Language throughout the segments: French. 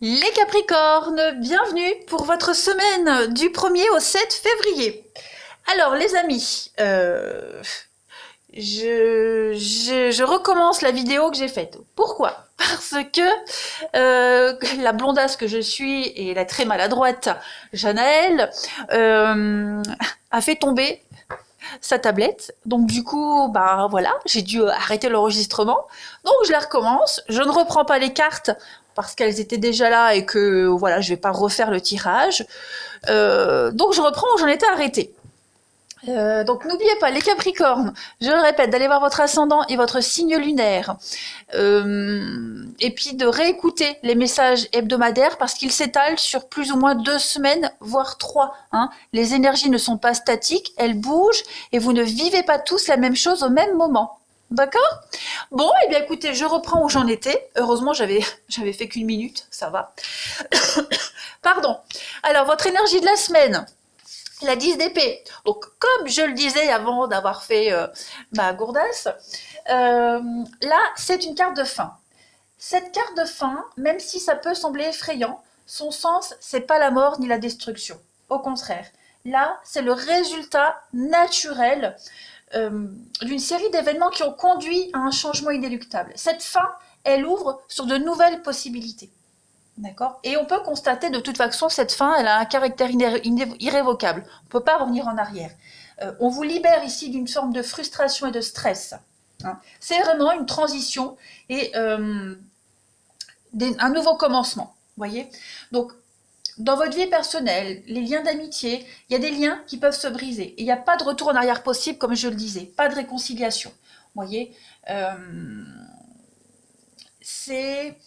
Les Capricornes, bienvenue pour votre semaine du 1er au 7 février. Alors les amis, je recommence la vidéo que j'ai faite. Pourquoi? Parce que la blondasse que je suis et la très maladroite Janaëlle a fait tomber sa tablette. Donc du coup, bah voilà, j'ai dû arrêter l'enregistrement. Donc je la recommence. Je ne reprends pas les cartes parce qu'elles étaient déjà là et que voilà, je vais pas refaire le tirage. Donc je reprends où j'en étais arrêtée. Donc n'oubliez pas les Capricornes, je le répète, d'aller voir votre ascendant et votre signe lunaire, et puis de réécouter les messages hebdomadaires parce qu'ils s'étalent sur plus ou moins 2 semaines, voire 3. Hein. Les énergies ne sont pas statiques, elles bougent et vous ne vivez pas tous la même chose au même moment. D'accord? Bon, et bien écoutez, je reprends où j'en étais. Heureusement, j'avais fait qu'une minute, ça va. Pardon. Alors, votre énergie de la semaine. La 10 d'épée. Donc, comme je le disais avant d'avoir fait ma gourdasse, là, c'est une carte de fin. Cette carte de fin, même si ça peut sembler effrayant, son sens, c'est pas la mort ni la destruction. Au contraire, là, c'est le résultat naturel d'une série d'événements qui ont conduit à un changement inéluctable. Cette fin, elle ouvre sur de nouvelles possibilités. D'accord. Et on peut constater de toute façon cette fin, elle a un caractère irrévocable. On ne peut pas revenir en arrière. On vous libère ici d'une forme de frustration et de stress. Hein. C'est vraiment une transition et un nouveau commencement. Voyez. Donc, dans votre vie personnelle, les liens d'amitié, il y a des liens qui peuvent se briser. Et il n'y a pas de retour en arrière possible, comme je le disais. Pas de réconciliation. Voyez. C'est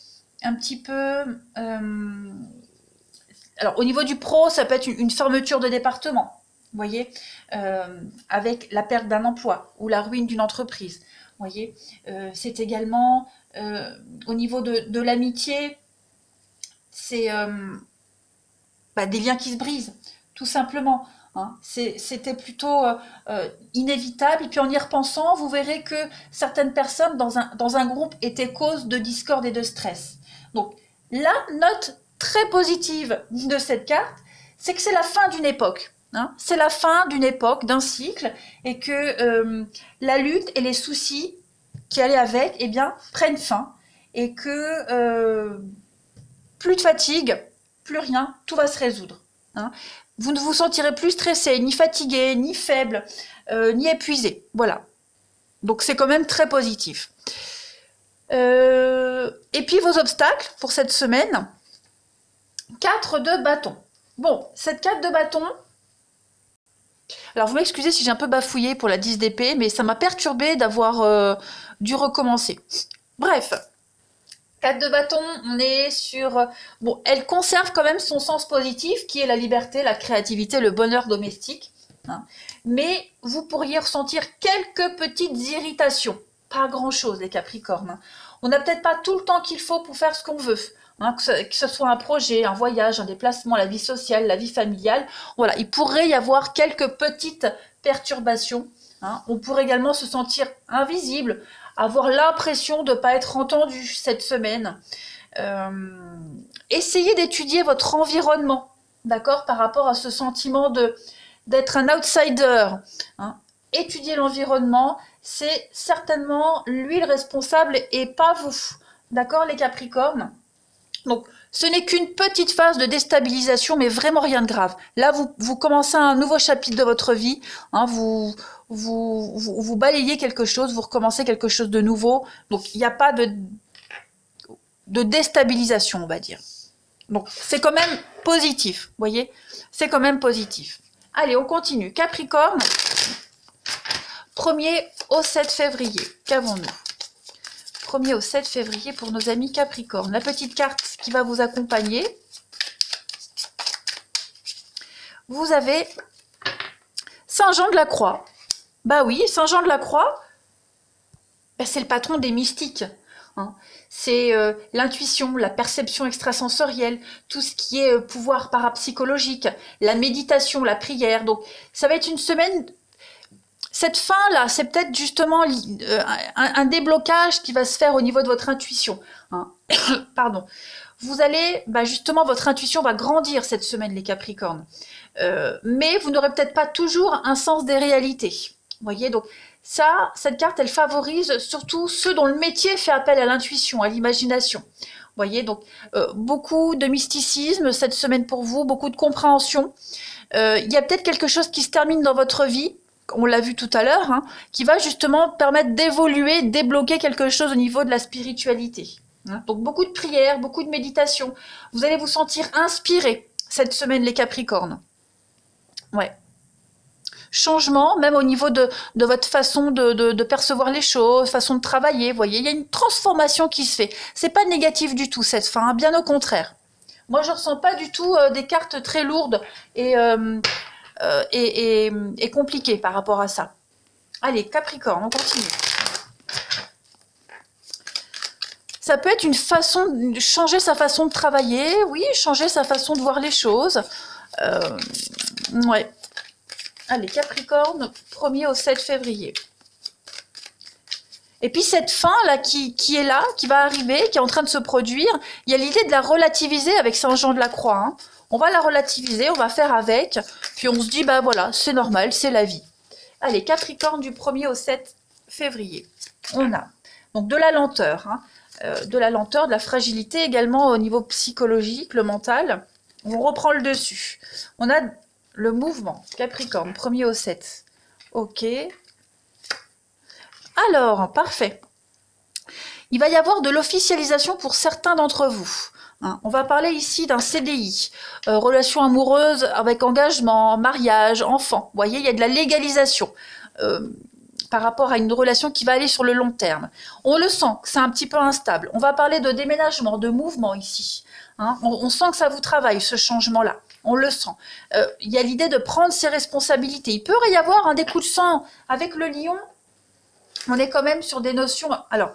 un petit peu... alors, au niveau du pro, ça peut être une fermeture de département, vous voyez, avec la perte d'un emploi ou la ruine d'une entreprise, vous voyez. C'est également, au niveau de l'amitié, c'est des liens qui se brisent, tout simplement. Hein. C'était plutôt inévitable. Et puis en y repensant, vous verrez que certaines personnes dans un groupe étaient cause de discorde et de stress. Donc, la note très positive de cette carte, c'est que c'est la fin d'une époque. Hein. C'est la fin d'une époque, d'un cycle, et que la lutte et les soucis qui allaient avec, eh bien, prennent fin, et que plus de fatigue, plus rien, tout va se résoudre. Hein. Vous ne vous sentirez plus stressé, ni fatigué, ni faible, ni épuisé. Voilà. Donc c'est quand même très positif. Et puis vos obstacles pour cette semaine. 4 de bâton. Bon, cette 4 de bâton, alors vous m'excusez si j'ai un peu bafouillé pour la 10 d'épée, mais ça m'a perturbé d'avoir dû recommencer. Bref, 4 de bâton, on est sur... Bon, elle conserve quand même son sens positif, qui est la liberté, la créativité, le bonheur domestique. Hein. Mais vous pourriez ressentir quelques petites irritations. Pas grand-chose, les Capricornes. On n'a peut-être pas tout le temps qu'il faut pour faire ce qu'on veut. Hein, que ce soit un projet, un voyage, un déplacement, la vie sociale, la vie familiale. Voilà, il pourrait y avoir quelques petites perturbations. Hein. On pourrait également se sentir invisible, avoir l'impression de ne pas être entendu cette semaine. Essayez d'étudier votre environnement, d'accord, par rapport à ce sentiment d'être un outsider. Hein. Étudier l'environnement, c'est certainement lui le responsable et pas vous. D'accord, les Capricornes? Donc, ce n'est qu'une petite phase de déstabilisation, mais vraiment rien de grave. Là, vous commencez un nouveau chapitre de votre vie. Hein, vous balayez quelque chose, vous recommencez quelque chose de nouveau. Donc, il n'y a pas de déstabilisation, on va dire. Donc, c'est quand même positif, vous voyez? C'est quand même positif. Allez, on continue. Capricorne, 1er au 7 février. Qu'avons-nous? 1er au 7 février pour nos amis Capricorne. La petite carte qui va vous accompagner. Vous avez Saint Jean de la Croix. Bah oui, Saint Jean de la Croix, c'est le patron des mystiques. Hein. C'est l'intuition, la perception extrasensorielle, tout ce qui est pouvoir parapsychologique, la méditation, la prière. Donc, ça va être une semaine... Cette fin-là, c'est peut-être justement un déblocage qui va se faire au niveau de votre intuition. Hein. Pardon. vous allez, justement, votre intuition va grandir cette semaine, les Capricornes. Mais vous n'aurez peut-être pas toujours un sens des réalités. Vous voyez, donc ça, cette carte, elle favorise surtout ceux dont le métier fait appel à l'intuition, à l'imagination. Vous voyez, donc beaucoup de mysticisme cette semaine pour vous, beaucoup de compréhension. Il y a peut-être quelque chose qui se termine dans votre vie, on l'a vu tout à l'heure, hein, qui va justement permettre d'évoluer, débloquer quelque chose au niveau de la spiritualité. Hein. Donc beaucoup de prières, beaucoup de méditation. Vous allez vous sentir inspiré cette semaine, les Capricornes. Ouais. Changement, même au niveau de votre façon de percevoir les choses, façon de travailler, vous voyez, il y a une transformation qui se fait. C'est pas négatif du tout cette fin, hein, bien au contraire. Moi, je ressens pas du tout des cartes très lourdes et compliquées par rapport à ça. Allez, Capricorne, on continue. Ça peut être une façon de changer sa façon de travailler, oui, changer sa façon de voir les choses. Ouais. Allez, Capricorne, 1er au 7 février. Et puis cette fin là qui est là, qui va arriver, qui est en train de se produire, il y a l'idée de la relativiser avec Saint Jean de la Croix. Hein. On va la relativiser, on va faire avec, puis on se dit, voilà, c'est normal, c'est la vie. Allez, Capricorne du 1er au 7 février. On a donc de la lenteur, hein, de la fragilité également au niveau psychologique, le mental. On reprend le dessus. On a le mouvement, Capricorne, 1er au 7. Ok. Alors, parfait. Il va y avoir de l'officialisation pour certains d'entre vous. Hein, on va parler ici d'un CDI, relation amoureuse avec engagement, mariage, enfant. Vous voyez, il y a de la légalisation par rapport à une relation qui va aller sur le long terme. On le sent que c'est un petit peu instable. On va parler de déménagement, de mouvement ici. Hein, on sent que ça vous travaille, ce changement-là. On le sent. Il y a l'idée de prendre ses responsabilités. Il peut y avoir des coups de sang avec le lion. On est quand même sur des notions, alors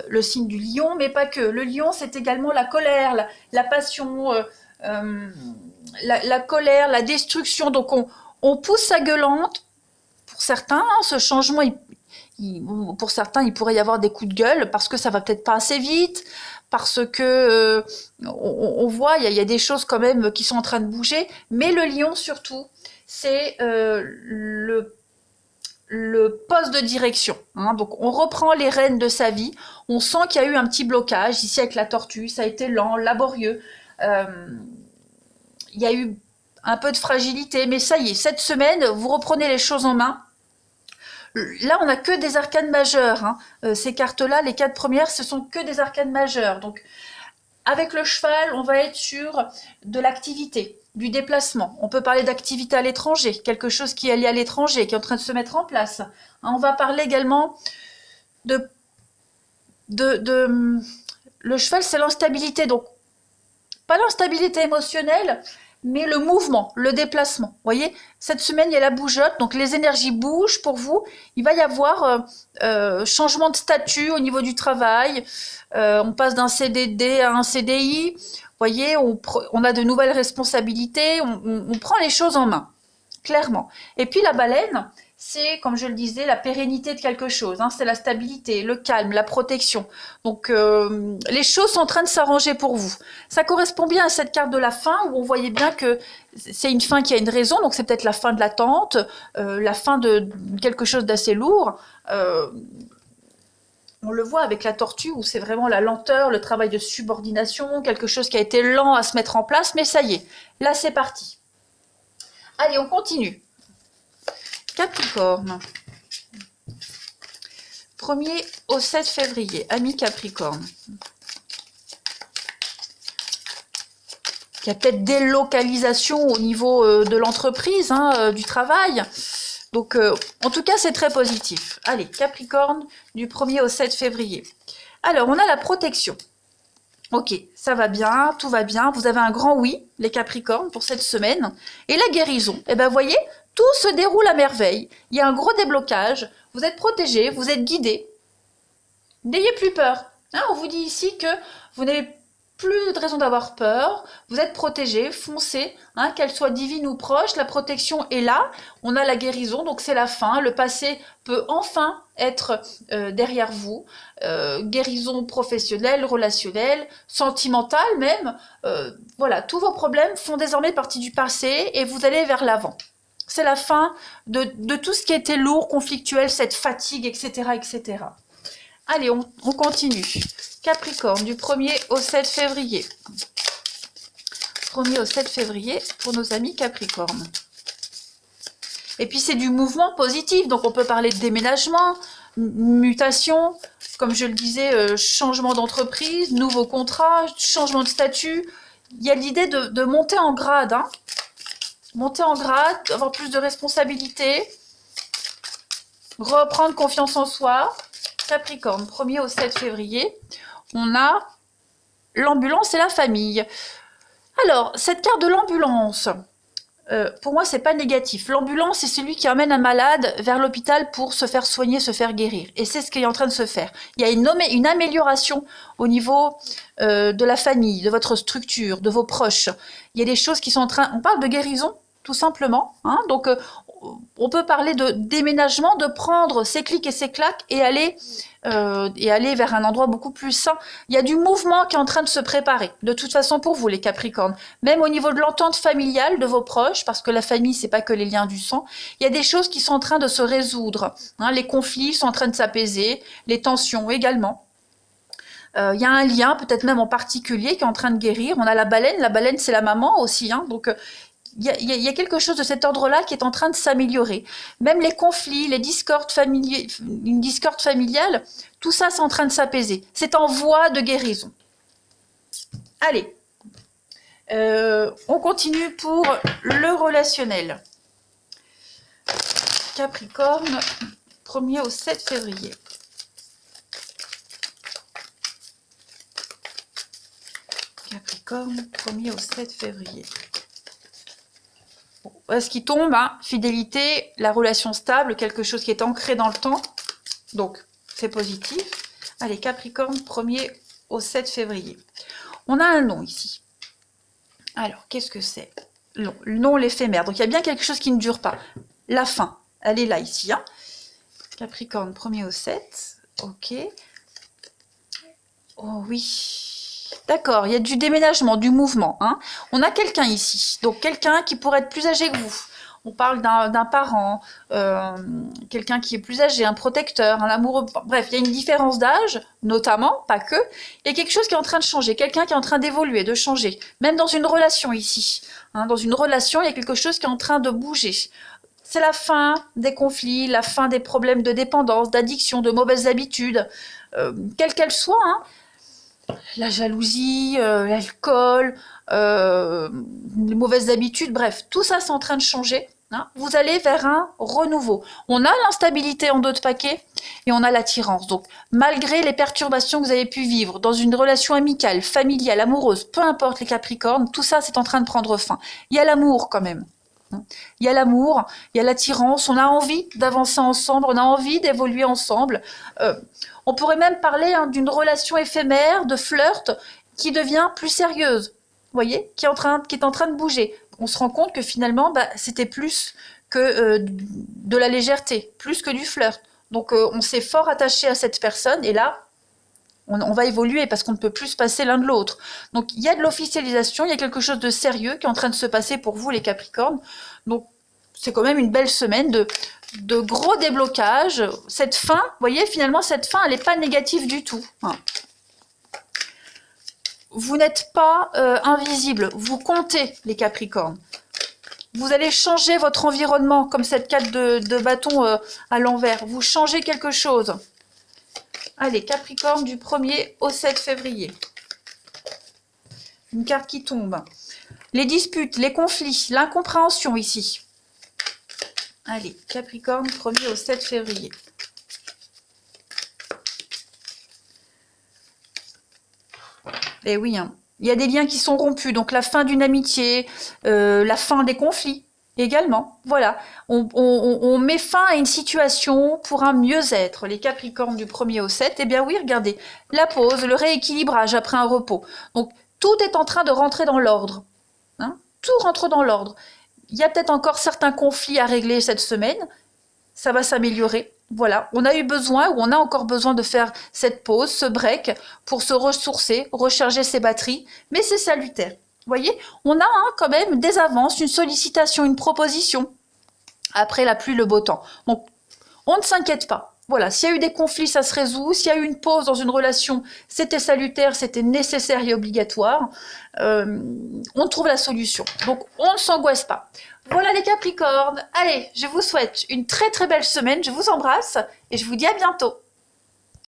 le signe du lion, mais pas que. Le lion, c'est également la colère, la passion, la colère, la destruction. Donc on pousse sa gueulante. Pour certains, hein, ce changement, pour certains, il pourrait y avoir des coups de gueule parce que ça va peut-être pas assez vite, parce que on voit, il y a des choses quand même qui sont en train de bouger. Mais le lion, surtout, c'est le poste de direction. Hein. Donc on reprend les rênes de sa vie. On sent qu'il y a eu un petit blocage ici avec la tortue. Ça a été lent, laborieux. Il y a eu un peu de fragilité, mais ça y est, cette semaine, vous reprenez les choses en main. Là, on n'a que des arcanes majeures. Hein. Ces cartes-là, les 4 premières, ce sont que des arcanes majeures. Donc, avec le cheval, on va être sur de l'activité, du déplacement. On peut parler d'activité à l'étranger, quelque chose qui est lié à l'étranger, qui est en train de se mettre en place. Hein, on va parler également le cheval, c'est l'instabilité. Donc, pas l'instabilité émotionnelle, mais le mouvement, le déplacement. Vous voyez, cette semaine, il y a la bougeotte, donc les énergies bougent pour vous. Il va y avoir changement de statut au niveau du travail. On passe d'un CDD à un CDI. Vous voyez, on a de nouvelles responsabilités. On prend les choses en main, clairement. Et puis la baleine, c'est, comme je le disais, la pérennité de quelque chose. Hein, c'est la stabilité, le calme, la protection. Donc, les choses sont en train de s'arranger pour vous. Ça correspond bien à cette carte de la fin, où on voyait bien que c'est une fin qui a une raison. Donc, c'est peut-être la fin de l'attente, la fin de quelque chose d'assez lourd. On le voit avec la tortue, où c'est vraiment la lenteur, le travail de subordination, quelque chose qui a été lent à se mettre en place. Mais ça y est, là, c'est parti. Allez, on continue. Capricorne. 1er au 7 février, ami Capricorne. Il y a peut-être des localisations au niveau de l'entreprise, hein, du travail. Donc, en tout cas, c'est très positif. Allez, Capricorne, du 1er au 7 février. Alors, on a la protection. Ok, ça va bien, tout va bien. Vous avez un grand oui, les Capricornes, pour cette semaine. Et la guérison, eh bien, vous voyez, tout se déroule à merveille. Il y a un gros déblocage. Vous êtes protégé, vous êtes guidé. N'ayez plus peur. Hein, on vous dit ici que vous n'avez plus de raison d'avoir peur. Vous êtes protégé, foncez. Hein, qu'elle soit divine ou proche, la protection est là. On a la guérison, donc c'est la fin. Le passé peut enfin être derrière vous. Guérison professionnelle, relationnelle, sentimentale même. Voilà, tous vos problèmes font désormais partie du passé et vous allez vers l'avant. C'est la fin de tout ce qui était lourd, conflictuel, cette fatigue, etc. etc. Allez, on continue. Capricorne, du 1er au 7 février. 1er au 7 février pour nos amis Capricorne. Et puis c'est du mouvement positif, donc on peut parler de déménagement, mutation, comme je le disais, changement d'entreprise, nouveau contrat, changement de statut. Il y a l'idée de monter en grade, hein. Monter en grade, avoir plus de responsabilités, reprendre confiance en soi. Capricorne, 1er au 7 février. On a l'ambulance et la famille. Alors, cette carte de l'ambulance, pour moi, c'est pas négatif. L'ambulance, c'est celui qui amène un malade vers l'hôpital pour se faire soigner, se faire guérir. Et c'est ce qui est en train de se faire. Il y a une amélioration au niveau de la famille, de votre structure, de vos proches. Il y a des choses qui sont en train... On parle de guérison, tout simplement. Hein. Donc, on peut parler de déménagement, de prendre ses clics et ses claques et aller vers un endroit beaucoup plus sain. Il y a du mouvement qui est en train de se préparer. De toute façon, pour vous, les Capricornes, même au niveau de l'entente familiale de vos proches, parce que la famille, c'est pas que les liens du sang, il y a des choses qui sont en train de se résoudre. Hein, les conflits sont en train de s'apaiser, les tensions également. Il y a un lien, peut-être même en particulier, qui est en train de guérir. On a la baleine c'est la maman aussi, hein, donc... Il y a quelque chose de cet ordre-là qui est en train de s'améliorer. Même les conflits, les discordes une discorde familiale, tout ça, c'est en train de s'apaiser. C'est en voie de guérison. Allez, on continue pour le relationnel. Capricorne, 1er au 7 février. Capricorne, 1er au 7 février. Ce qui tombe, hein, fidélité, la relation stable, quelque chose qui est ancré dans le temps. Donc, c'est positif. Allez, Capricorne, 1er au 7 février. On a un nom ici. Alors, qu'est-ce que c'est? Le nom, l'éphémère. Donc, il y a bien quelque chose qui ne dure pas. La fin, elle est là, ici. Hein. Capricorne, 1er au 7. Ok. Oh oui. D'accord, il y a du déménagement, du mouvement. Hein. On a quelqu'un ici, donc quelqu'un qui pourrait être plus âgé que vous. On parle d'un parent, quelqu'un qui est plus âgé, un protecteur, un amoureux. Bref, il y a une différence d'âge, notamment, pas que. Il y a quelque chose qui est en train de changer, quelqu'un qui est en train d'évoluer, de changer. Même dans une relation ici. Hein, dans une relation, il y a quelque chose qui est en train de bouger. C'est la fin des conflits, la fin des problèmes de dépendance, d'addiction, de mauvaises habitudes, quelles qu'elles soient, hein. La jalousie, l'alcool, les mauvaises habitudes, bref, tout ça c'est en train de changer. Hein. Vous allez vers un renouveau. On a l'instabilité en dos de paquet et on a l'attirance. Donc, malgré les perturbations que vous avez pu vivre dans une relation amicale, familiale, amoureuse, peu importe les Capricornes, tout ça c'est en train de prendre fin. Il y a l'amour quand même. Il y a l'amour, il y a l'attirance, on a envie d'avancer ensemble, on a envie d'évoluer ensemble. On pourrait même parler hein, d'une relation éphémère, de flirt, qui devient plus sérieuse, vous voyez, qui est en train de bouger. On se rend compte que finalement, c'était plus que de la légèreté, plus que du flirt. Donc on s'est fort attaché à cette personne, et là, on va évoluer parce qu'on ne peut plus se passer l'un de l'autre. Donc, il y a de l'officialisation, il y a quelque chose de sérieux qui est en train de se passer pour vous, les Capricornes. Donc, c'est quand même une belle semaine de gros déblocage. Cette fin, vous voyez, finalement, cette fin, elle n'est pas négative du tout. Hein. Vous n'êtes pas invisible, vous comptez, les Capricornes. Vous allez changer votre environnement, comme cette carte de bâton à l'envers. Vous changez quelque chose. Allez, Capricorne du 1er au 7 février. Une carte qui tombe. Les disputes, les conflits, l'incompréhension ici. Allez, Capricorne, 1er au 7 février. Eh oui, hein. Il y a des liens qui sont rompus, donc la fin d'une amitié, la fin des conflits également. Voilà, on met fin à une situation pour un mieux-être. Les Capricornes du 1er au 7, eh bien oui, regardez, la pause, le rééquilibrage après un repos. Donc, tout est en train de rentrer dans l'ordre. Hein, tout rentre dans l'ordre. Il y a peut-être encore certains conflits à régler cette semaine. Ça va s'améliorer. Voilà, on a eu besoin ou on a encore besoin de faire cette pause, ce break pour se ressourcer, recharger ses batteries, mais c'est salutaire. Vous voyez, on a quand même des avances, une sollicitation, une proposition après la pluie, le beau temps. Donc, on ne s'inquiète pas. Voilà, s'il y a eu des conflits, ça se résout. S'il y a eu une pause dans une relation, c'était salutaire, c'était nécessaire et obligatoire. On trouve la solution. Donc, on ne s'angoisse pas. Voilà les Capricornes. Allez, je vous souhaite une très très belle semaine. Je vous embrasse et je vous dis à bientôt.